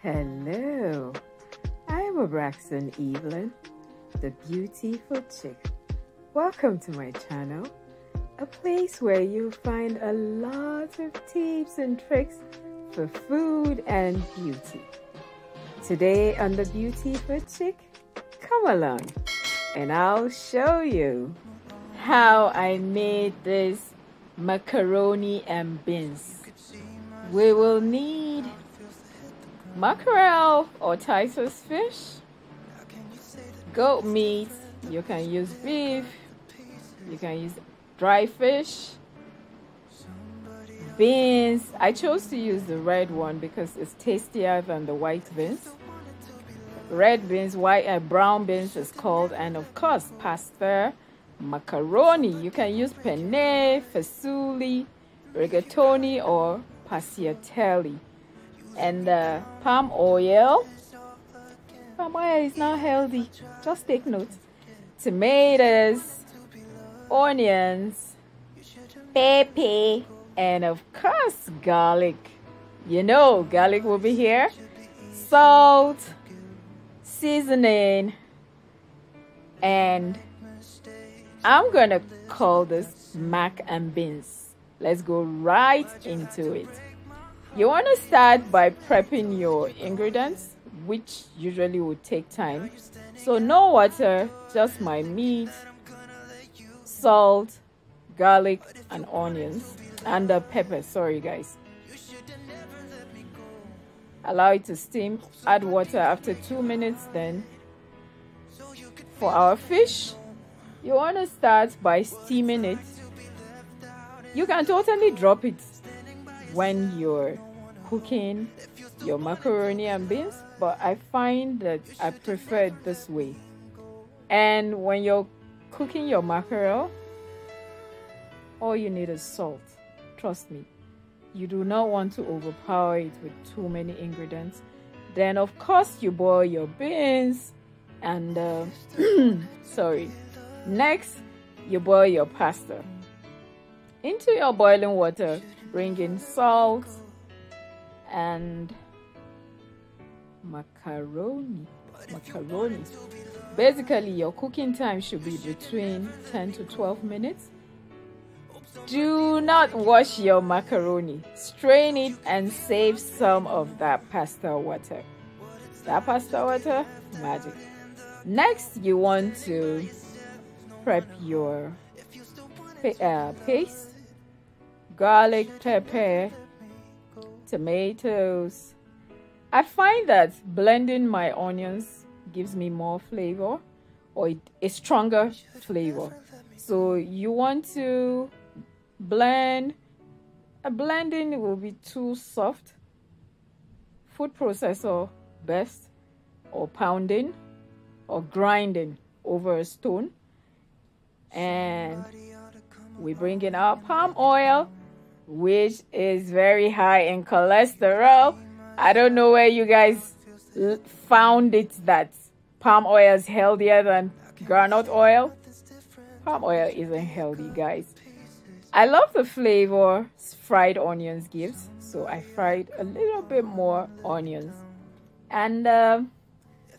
Hello, I'm Braxton Evelyn, the Beauty Food Chick. Welcome to my channel, a place where you'll find a lot of tips and tricks for food and beauty. Today on the Beauty Food Chick, come along and I'll show you how I made this macaroni and beans. We will need mackerel or Titus fish, goat meat, you can use beef, you can use dry fish, beans. I chose to use the red one because it's tastier than the white beans. Red beans, white and brown beans is called, and of course pasta, macaroni. You can use penne, fasulli, rigatoni or passiatelli. And palm oil. Palm oil is not healthy, just take note. Tomatoes, onions, pepper, and of course garlic. You know garlic will be here. Salt, seasoning, and I'm gonna call this mac and beans. Let's go right into it. You want to start by prepping your ingredients, which usually would take time. So no water, just my meat, salt, garlic, and onions, and the pepper. Sorry guys. Allow it to steam. Add water after 2 minutes. Then for our fish, you want to start by steaming it. You can totally drop it when you're cooking your macaroni and beans, but I find that I prefer it this way. And when you're cooking your mackerel, all you need is salt. Trust me, you do not want to overpower it with too many ingredients. Then of course you boil your beans and sorry, next you boil your pasta. Into your boiling water, bring in salt and macaroni. Basically your cooking time should be between 10 to 12 minutes. Do not wash your macaroni. Strain it and save some of that pasta water. That pasta water, magic. Next you want to prep your paste. Garlic, pepper, tomatoes. I find that blending my onions gives me more flavor, or a stronger flavor. So you want to blend. A blending will be too soft. Food processor best, or pounding or grinding over a stone. And we bring in our palm oil, which is very high in cholesterol. I don't know where you guys found it that palm oil is healthier than groundnut oil. Palm oil isn't healthy, guys. I love the flavor fried onions gives, so I fried a little bit more onions. And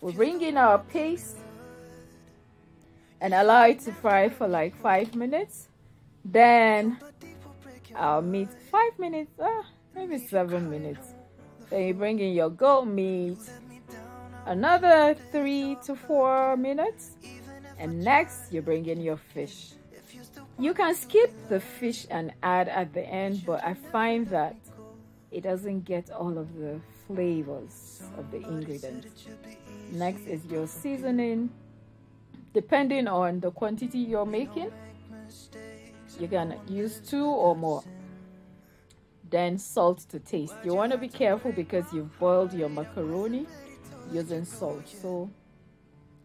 we bring in our paste and allow it to fry for like 5 minutes. Then our meat, 5 minutes, maybe 7 minutes. Then you bring in your goat meat, another 3 to 4 minutes. And next you bring in your fish. You can skip the fish and add at the end, but I find that it doesn't get all of the flavors of the ingredients. Next is your seasoning. Depending on the quantity you're making, you can use 2 or more. Then salt to taste. You want to be careful because you've boiled your macaroni using salt, so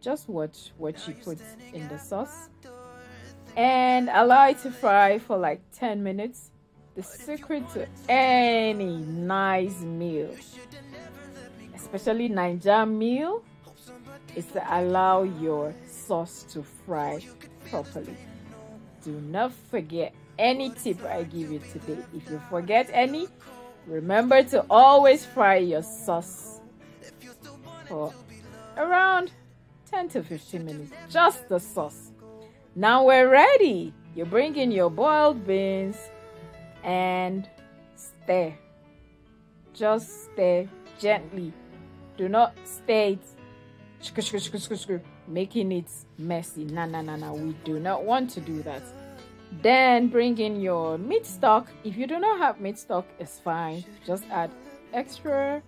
just watch what you put in the sauce. And allow it to fry for like 10 minutes. The secret to any nice meal, especially Nigerian meal, is to allow your sauce to fry properly. Do not forget any tip I give you today. If you forget any, Remember to always fry your sauce for around 10 to 15 minutes, just the sauce. Now we're ready. You bring in your boiled beans and stir. Just stir gently. Do not stir it, making it messy. No. We do not want to do that. Then bring in your meat stock. If you do not have meat stock, it's fine. Just add extra,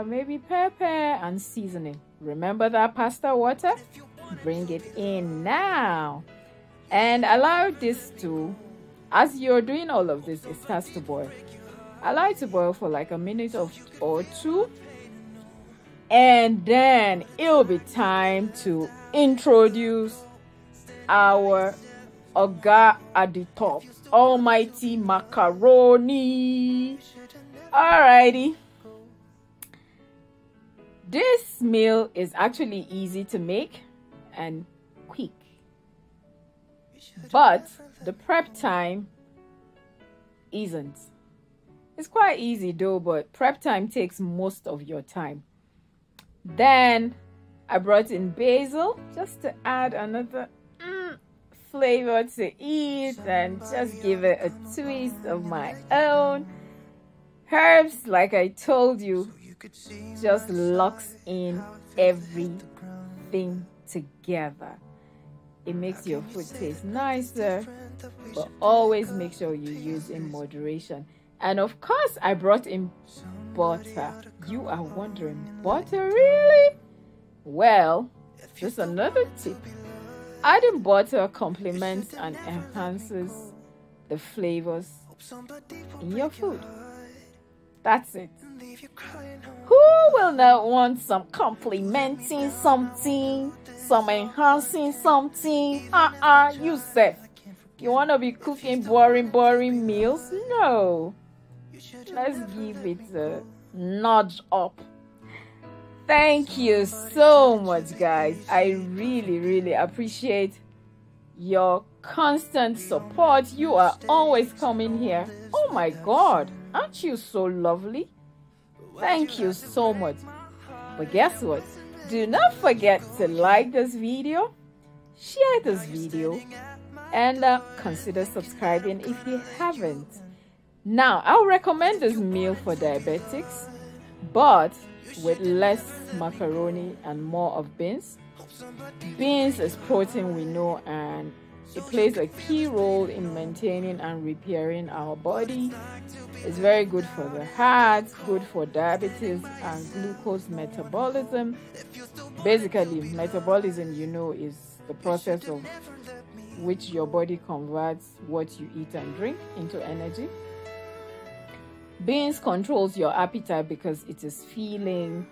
maybe pepper and seasoning. Remember that pasta water? Bring it in now. And allow this to, as you're doing all of this, it starts to boil. Allow it to boil for like a minute or two. And then it'll be time to introduce our Oga at the top, almighty macaroni. Alrighty. This meal is actually easy to make and quick. But the prep time isn't. It's quite easy though, but prep time takes most of your time. Then I brought in basil just to add another flavor to eat and just give it a twist of my own. Herbs, like I told you, just locks in everything together. It makes your food taste nicer, but always make sure you use in moderation. And of course, I brought in butter. You are wondering, butter really? Well, just another tip. Adding butter complements and enhances the flavors in your food. That's it. Who will not want some complementing something, some enhancing something? You said. You want to be cooking boring meals? No. Let's give it a nudge up. Thank you so much, guys. I really appreciate your constant support. You are always coming here. Oh my God, aren't you so lovely? Thank you so much. But guess what? Do not forget to like this video, share this video, and consider subscribing if you haven't. Now, I'll recommend this meal for diabetics, but with less macaroni and more of beans. Beans is protein, we know, and it plays a key role in maintaining and repairing our body. It's very good for the heart, good for diabetes and glucose metabolism. Basically, metabolism, you know, is the process of which your body converts what you eat and drink into energy. Beans controls your appetite because it is filling.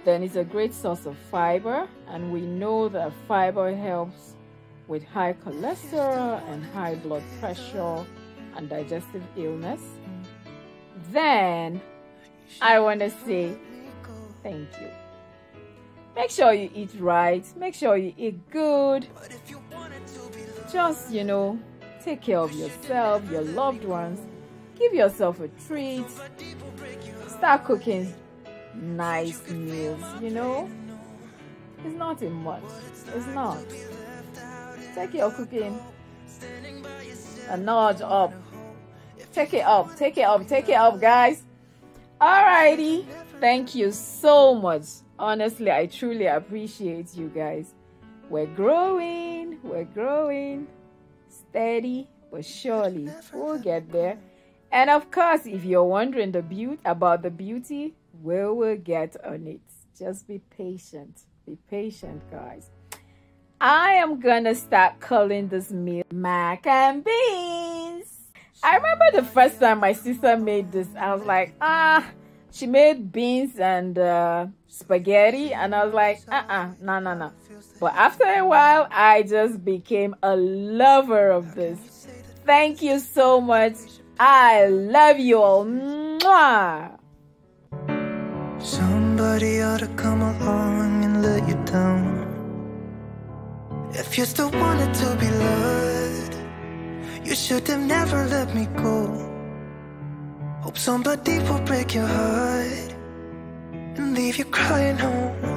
Then it's a great source of fiber, and we know that fiber helps with high cholesterol and high blood pressure and digestive illness. Then I want to say thank you. Make sure you eat right, make sure you eat good. Just, you know, take care of yourself, your loved ones. Give yourself a treat. Start cooking nice meals, you know. It's not in much. It's not. Take your cooking a notch up. Take it up, take it up, take it up, guys. Alrighty. Thank you so much. Honestly, I truly appreciate you guys. We're growing. Steady but surely. We'll get there. And of course, if you're wondering about the beauty, we will get on it. Just be patient. Be patient, guys. I am gonna start calling this meal mac and beans. I remember the first time my sister made this, I was like, she made beans and spaghetti, and I was like, no. But after a while, I just became a lover of this. Thank you so much. I love you all. Mwah! Somebody ought to come along and let you down. If you still wanted to be loved, you should have never let me go. Hope somebody will break your heart and leave you crying home.